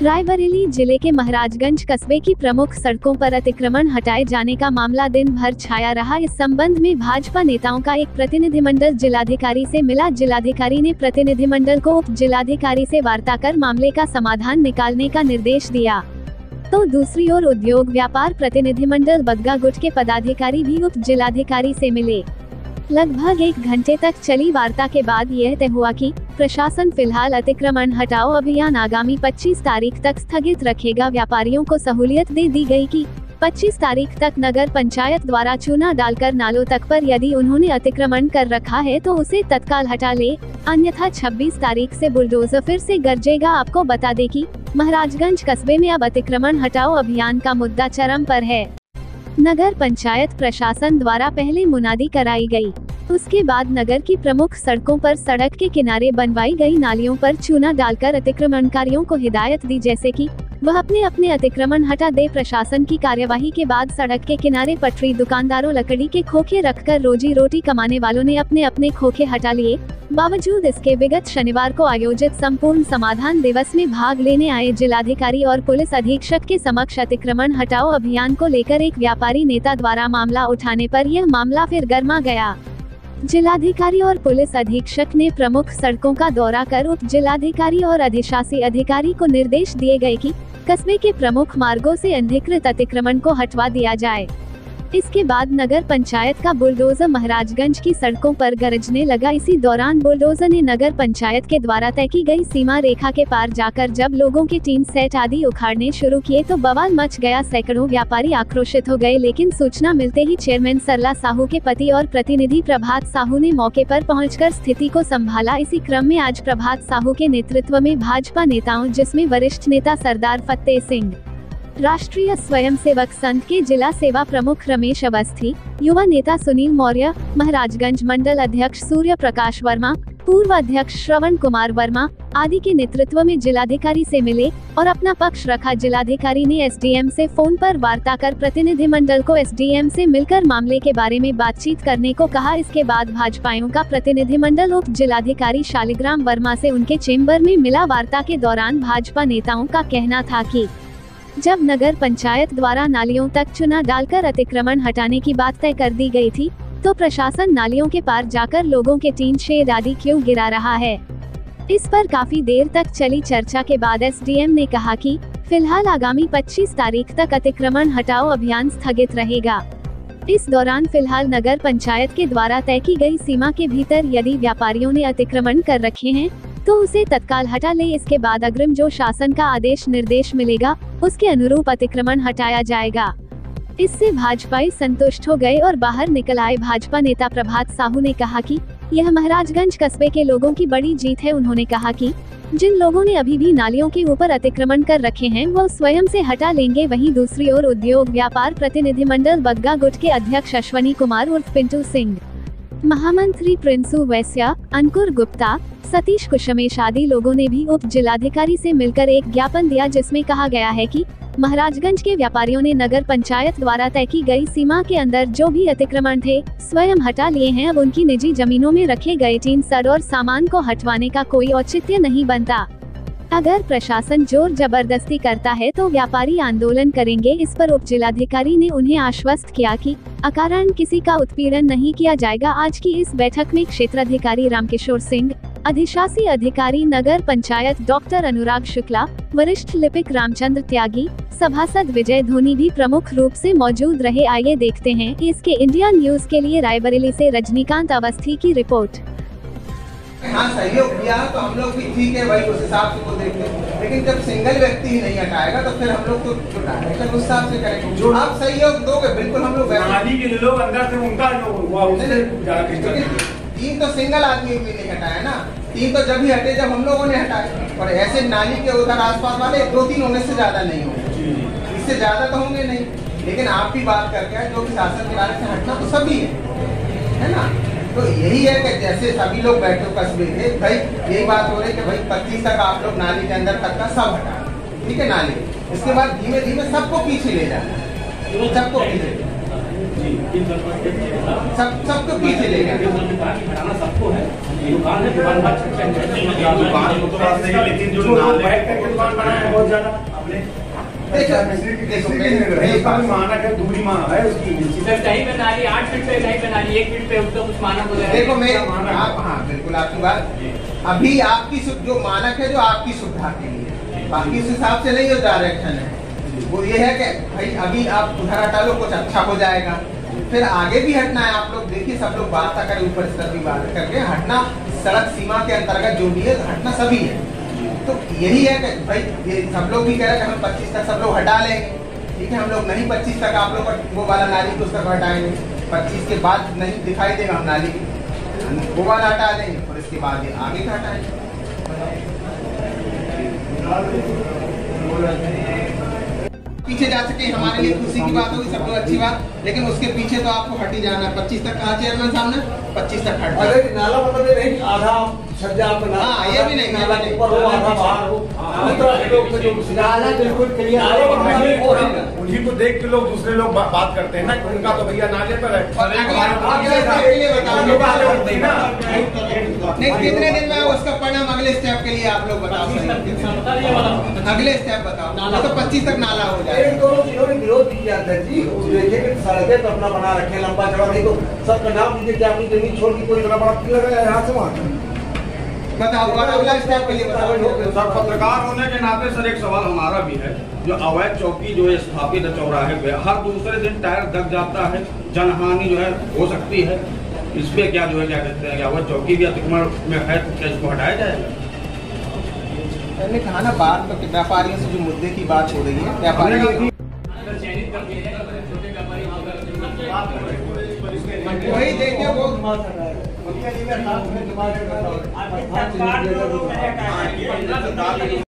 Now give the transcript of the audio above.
रायबरेली जिले के महाराजगंज कस्बे की प्रमुख सड़कों पर अतिक्रमण हटाए जाने का मामला दिन भर छाया रहा। इस संबंध में भाजपा नेताओं का एक प्रतिनिधिमंडल जिलाधिकारी से मिला। जिलाधिकारी ने प्रतिनिधिमंडल को उप जिलाधिकारी से वार्ता कर मामले का समाधान निकालने का निर्देश दिया। तो दूसरी ओर उद्योग व्यापार प्रतिनिधिमंडल बग्गा गुट के पदाधिकारी भी उप जिलाधिकारी से मिले। लगभग 1 घंटे तक चली वार्ता के बाद यह तय हुआ कि प्रशासन फिलहाल अतिक्रमण हटाओ अभियान आगामी 25 तारीख तक स्थगित रखेगा। व्यापारियों को सहूलियत दे दी गई कि 25 तारीख तक नगर पंचायत द्वारा चूना डालकर नालों तक पर यदि उन्होंने अतिक्रमण कर रखा है तो उसे तत्काल हटा ले, अन्यथा 26 तारीख से बुलडोजर फिर से गरजेगा। आपको बता दें कि महाराजगंज कस्बे में अब अतिक्रमण हटाओ अभियान का मुद्दा चरम पर है। नगर पंचायत प्रशासन द्वारा पहले मुनादी कराई गई, उसके बाद नगर की प्रमुख सड़कों पर सड़क के किनारे बनवाई गई नालियों पर चूना डालकर अतिक्रमणकारियों को हिदायत दी जैसे कि वह अपने अपने अतिक्रमण हटा दे। प्रशासन की कार्यवाही के बाद सड़क के किनारे पटरी दुकानदारों लकड़ी के खोखे रखकर रोजी रोटी कमाने वालों ने अपने अपने खोखे हटा लिए। बावजूद इसके विगत शनिवार को आयोजित संपूर्ण समाधान दिवस में भाग लेने आए जिलाधिकारी और पुलिस अधीक्षक के समक्ष अतिक्रमण हटाओ अभियान को लेकर एक व्यापारी नेता द्वारा मामला उठाने पर यह मामला फिर गर्मा गया। जिलाधिकारी और पुलिस अधीक्षक ने प्रमुख सड़कों का दौरा कर उप जिलाधिकारी और अधिशासी अधिकारी को निर्देश दिए गए कि कस्बे के प्रमुख मार्गों से अनधिकृत अतिक्रमण को हटवा दिया जाए। इसके बाद नगर पंचायत का बुलडोजर महाराजगंज की सड़कों पर गरजने लगा। इसी दौरान बुलडोजर ने नगर पंचायत के द्वारा तय की गई सीमा रेखा के पार जाकर जब लोगों के टीन सेट आदि उखाड़ने शुरू किए तो बवाल मच गया। सैकड़ों व्यापारी आक्रोशित हो गए, लेकिन सूचना मिलते ही चेयरमैन सरला साहू के पति और प्रतिनिधि प्रभात साहू ने मौके पर पहुंचकर स्थिति को संभाला। इसी क्रम में आज प्रभात साहू के नेतृत्व में भाजपा नेताओं, जिसमें वरिष्ठ नेता सरदार फतेह सिंह, राष्ट्रीय स्वयंसेवक संघ के जिला सेवा प्रमुख रमेश अवस्थी, युवा नेता सुनील मौर्य, महाराजगंज मंडल अध्यक्ष सूर्य प्रकाश वर्मा, पूर्व अध्यक्ष श्रवण कुमार वर्मा आदि के नेतृत्व में जिलाधिकारी से मिले और अपना पक्ष रखा। जिलाधिकारी ने एसडीएम से फोन पर वार्ता कर प्रतिनिधिमंडल को एसडीएम से मिलकर मामले के बारे में बातचीत करने को कहा। इसके बाद भाजपाइयों का प्रतिनिधिमंडल उप जिलाधिकारी शालिग्राम वर्मा से उनके चेम्बर में मिला। वार्ता के दौरान भाजपा नेताओं का कहना था कि जब नगर पंचायत द्वारा नालियों तक चूना डालकर अतिक्रमण हटाने की बात तय कर दी गई थी, तो प्रशासन नालियों के पार जाकर लोगों के टीन शेड आदि क्यों गिरा रहा है। इस पर काफी देर तक चली चर्चा के बाद एसडीएम ने कहा कि फिलहाल आगामी 25 तारीख तक अतिक्रमण हटाओ अभियान स्थगित रहेगा। इस दौरान फिलहाल नगर पंचायत के द्वारा तय की गई सीमा के भीतर यदि व्यापारियों ने अतिक्रमण कर रखे हैं तो उसे तत्काल हटा ले। इसके बाद अग्रिम जो शासन का आदेश निर्देश मिलेगा उसके अनुरूप अतिक्रमण हटाया जाएगा। इससे भाजपाई संतुष्ट हो गए और बाहर निकल आए। भाजपा नेता प्रभात साहू ने कहा कि यह महाराजगंज कस्बे के लोगों की बड़ी जीत है। उन्होंने कहा कि जिन लोगों ने अभी भी नालियों के ऊपर अतिक्रमण कर रखे हैं वो स्वयं से हटा लेंगे। वहीं दूसरी ओर उद्योग व्यापार प्रतिनिधिमंडल बग्गा गुट के अध्यक्ष अश्वनी कुमार उर्फ पिंटू सिंह, महामंत्री प्रिंसू वैश्या, अंकुर गुप्ता, सतीश कुशमेश आदि लोगों ने भी उप जिलाधिकारी से मिलकर एक ज्ञापन दिया, जिसमें कहा गया है कि महाराजगंज के व्यापारियों ने नगर पंचायत द्वारा तय की गई सीमा के अंदर जो भी अतिक्रमण थे स्वयं हटा लिए हैं। अब उनकी निजी जमीनों में रखे गए टीन सड़ और सामान को हटवाने का कोई औचित्य नहीं बनता। अगर प्रशासन जोर जबरदस्ती करता है तो व्यापारी आंदोलन करेंगे। इस पर उप जिलाधिकारी ने उन्हें आश्वस्त किया कि अकारण किसी का उत्पीड़न नहीं किया जाएगा। आज की इस बैठक में क्षेत्राधिकारी रामकिशोर सिंह, अधिशासी अधिकारी नगर पंचायत डॉक्टर अनुराग शुक्ला, वरिष्ठ लिपिक रामचंद्र त्यागी, सभासद विजय धोनी भी प्रमुख रूप से मौजूद रहे। आइए देखते हैं इसके इंडिया न्यूज के लिए रायबरेली से रजनीकांत अवस्थी की रिपोर्ट। हाँ, सहयोग किया तो हम लोग भी ठीक है भाई, उस हिसाब से को देखते हैं, लेकिन जब सिंगल व्यक्ति ही नहीं हटाएगा तो फिर हम लोग तो डायरेक्शन उस हिसाब से करेंगे। जो आप सहयोग दोगे बिल्कुल हम लोग के लोग अंदर से उनका तीन तो सिंगल आदमी भी नहीं हटाया ना, तीन तो जब ही हटे जब हम लोगों ने हटाए। और ऐसे नाली के उधर आसपास वाले 2-3 होने से ज्यादा नहीं होंगे, इससे ज्यादा तो होंगे नहीं। लेकिन आप भी बात करके जो कि शासन के बारे से हटना तो सभी है ना। तो यही है कि जैसे सभी लोग बैठे कस्बे के भाई यही बात हो रही है कि भाई 25 तक आप लोग नाली के अंदर तक का सब हटा, ठीक है नाली। इसके बाद धीमे धीमे सबको पीछे ले जाना, सबको पीछे सबको पीछे ले जाना। सबको है दुकान है लेकिन जो नाले दुकान बनाया है बहुत ज्यादा मानक है, दूरी मांग है उसकी। कहीं पे नाली 8 फीट पे, कहीं पे नाली 1 फीट पे, उसका कुछ मानक हो जाएगा। देखो मैं आप, हाँ बिल्कुल आपकी बात, अभी आपकी जो मानक है जो आपकी सुविधा के लिए, बाकी इस हिसाब से नहीं, जो डायरेक्शन है वो ये है कि भाई अभी आप उधर हटा लो, कुछ अच्छा हो जाएगा, फिर आगे भी हटना है। आप लोग देखिए, सब लोग वार्ता करें, ऊपर से भी बात करके हटना सड़क सीमा के अंतर्गत जो भी है हटना सभी है। तो यही है कि भाई ये सब लोग भी कह रहे हैं कि हम 25 तक सब लोग हटा लेंगे, ठीक है। हम लोग नहीं 25 तक आप लोग वो वाला नाली को उस तक हटाएंगे, 25 के बाद नहीं दिखाई देगा, हम नाली वो वाला हटा लेंगे, और इसके बाद ये आगे का हटाएंगे। पीछे जा सके हमारे लिए खुशी की बात होगी, सब लोग अच्छी बात, लेकिन उसके पीछे तो आपको हट ही जाना है। 25 तक कहा चेयरमैन साहब ने, 25 तक हट जाए। नाला मतलब ये नहीं आधा सज्जा आप ना, हाँ ये भी नहीं, नाला ऊपर हो आधा बाहर हो, नाला बिल्कुल क्लियर। उन्हीं को देख के लोग दूसरे लोग बात करते हैं ना, उनका तो भैया नाले पर है। कितने दिन में उसका परिणाम, अगले स्टेप के लिए आप लोग बताओ, अगले स्टेप बताओ। तो 25 तक नाला हो जाए। दोनों चीजों ने विरोध किया था जी, देखिए कि सड़कें तो अपना बना रखे, लंबा चौड़ा, नहीं तो सबका नाम दीजिए कि आपकी जमीन छोड़ के कोई इतना बड़ा लगाया यहाँ से वहाँ बताओ, अगला स्टेप के लिए बताओ। सर पत्रकार होने के नाते सर एक सवाल हमारा भी है, जो अवैध चौकी जो है स्थापित है चौराहे पे, हर दूसरे दिन टायर दब जाता है, जनहानि जो है हो सकती है, इस पे क्या जो है क्या कहते हैं, अवैध चौकी भी अतिक्रमण में है, तो क्या इसको हटाया जाएगा? मैंने कहा ना, बात तो व्यापारियों से जो मुद्दे की बात हो रही है, व्यापारी वही देखिए वो